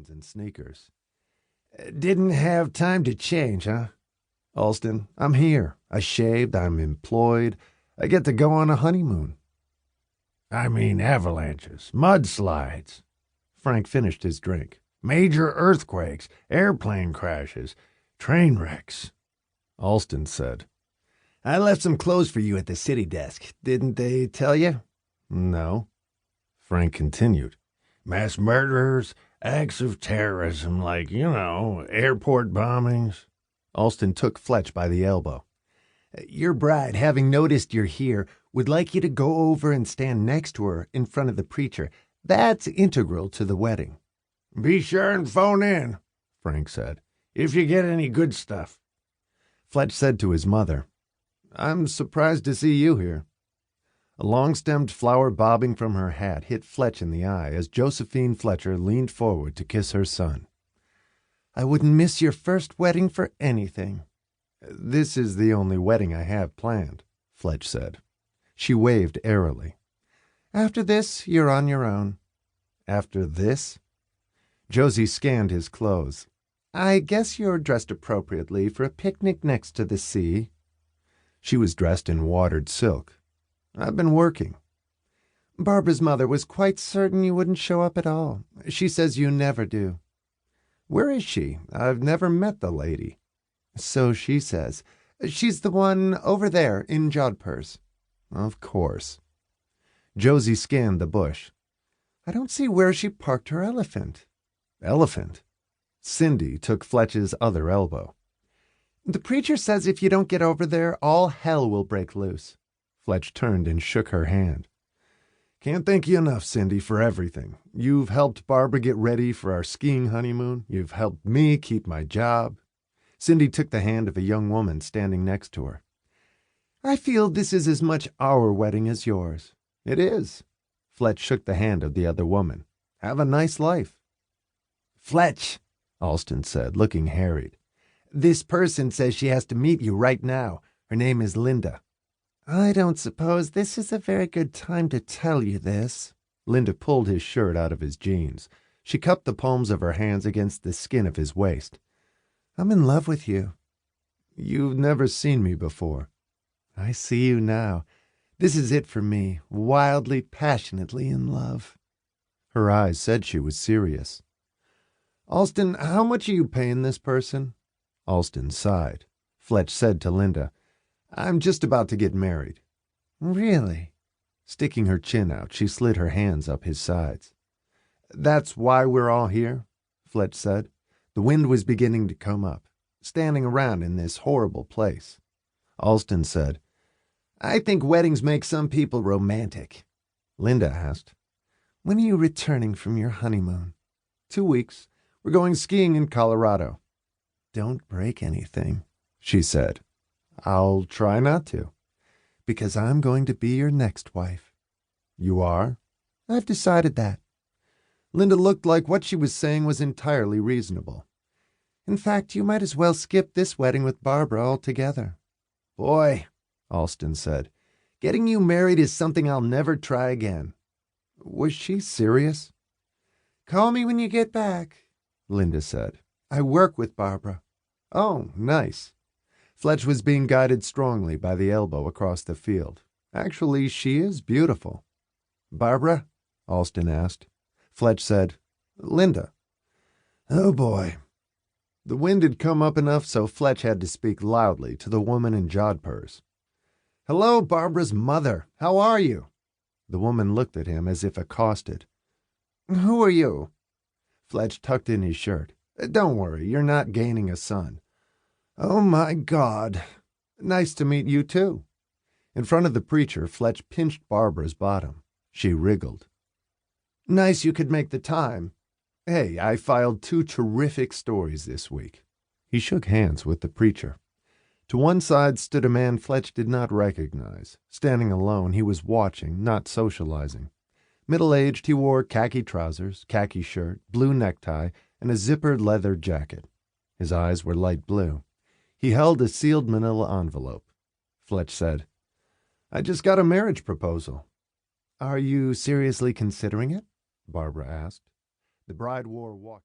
jeans and sneakers. Didn't have time to change, huh? Alston, I'm here. I shaved, I'm employed. I get to go on a honeymoon. I mean avalanches, mudslides. Frank finished his drink. Major earthquakes, airplane crashes, train wrecks. Alston said, I left some clothes for you at the city desk. Didn't they tell you? No. Frank continued. Mass murderers, acts of terrorism like, airport bombings. Alston took Fletch by the elbow. Your bride, having noticed you're here, would like you to go over and stand next to her in front of the preacher. That's integral to the wedding. Be sure and phone in, Frank said, if you get any good stuff. Fletch said to his mother, I'm surprised to see you here. A long-stemmed flower bobbing from her hat hit Fletch in the eye as Josephine Fletcher leaned forward to kiss her son. I wouldn't miss your first wedding for anything. This is the only wedding I have planned, Fletch said. She waved airily. After this, you're on your own. After this? Josie scanned his clothes. I guess you're dressed appropriately for a picnic next to the sea. She was dressed in watered silk. I've been working. Barbara's mother was quite certain you wouldn't show up at all. She says you never do. Where is she? I've never met the lady. So she says. She's the one over there in Jodhpurs. Of course. Josie scanned the bush. I don't see where she parked her elephant. Elephant? Cindy took Fletch's other elbow. The preacher says if you don't get over there, all hell will break loose. Fletch turned and shook her hand. Can't thank you enough, Cindy, for everything. You've helped Barbara get ready for our skiing honeymoon. You've helped me keep my job. Cindy took the hand of a young woman standing next to her. I feel this is as much our wedding as yours. It is. Fletch shook the hand of the other woman. Have a nice life. Fletch, Alston said, looking harried. This person says she has to meet you right now. Her name is Linda. I don't suppose this is a very good time to tell you this. Linda pulled his shirt out of his jeans. She cupped the palms of her hands against the skin of his waist. I'm in love with you. You've never seen me before. I see you now. This is it for me, wildly, passionately in love. Her eyes said she was serious. Alston, how much are you paying this person? Alston sighed. Fletch said to Linda, I'm just about to get married. Really? Sticking her chin out, she slid her hands up his sides. That's why we're all here, Fletch said. The wind was beginning to come up, standing around in this horrible place. Alston said, I think weddings make some people romantic. Linda asked, When are you returning from your honeymoon? 2 weeks. We're going skiing in Colorado. Don't break anything, she said. I'll try not to. Because I'm going to be your next wife. You are? I've decided that. Linda looked like what she was saying was entirely reasonable. In fact, you might as well skip this wedding with Barbara altogether. Boy, Alston said, getting you married is something I'll never try again. Was she serious? Call me when you get back, Linda said. I work with Barbara. Oh, nice. Fletch was being guided strongly by the elbow across the field. Actually, she is beautiful. Barbara? Alston asked. Fletch said, Linda. Oh, boy. The wind had come up enough so Fletch had to speak loudly to the woman in Jodhpurs. Hello, Barbara's mother. How are you? The woman looked at him as if accosted. Who are you? Fletch tucked in his shirt. Don't worry, you're not gaining a son. Oh, my God. Nice to meet you, too. In front of the preacher, Fletch pinched Barbara's bottom. She wriggled. Nice you could make the time. Hey, I filed 2 terrific stories this week. He shook hands with the preacher. To one side stood a man Fletch did not recognize. Standing alone, he was watching, not socializing. Middle-aged, he wore khaki trousers, khaki shirt, blue necktie, and a zippered leather jacket. His eyes were light blue. He held a sealed manila envelope. Fletch said, I just got a marriage proposal. Are you seriously considering it? Barbara asked. The bride wore walking.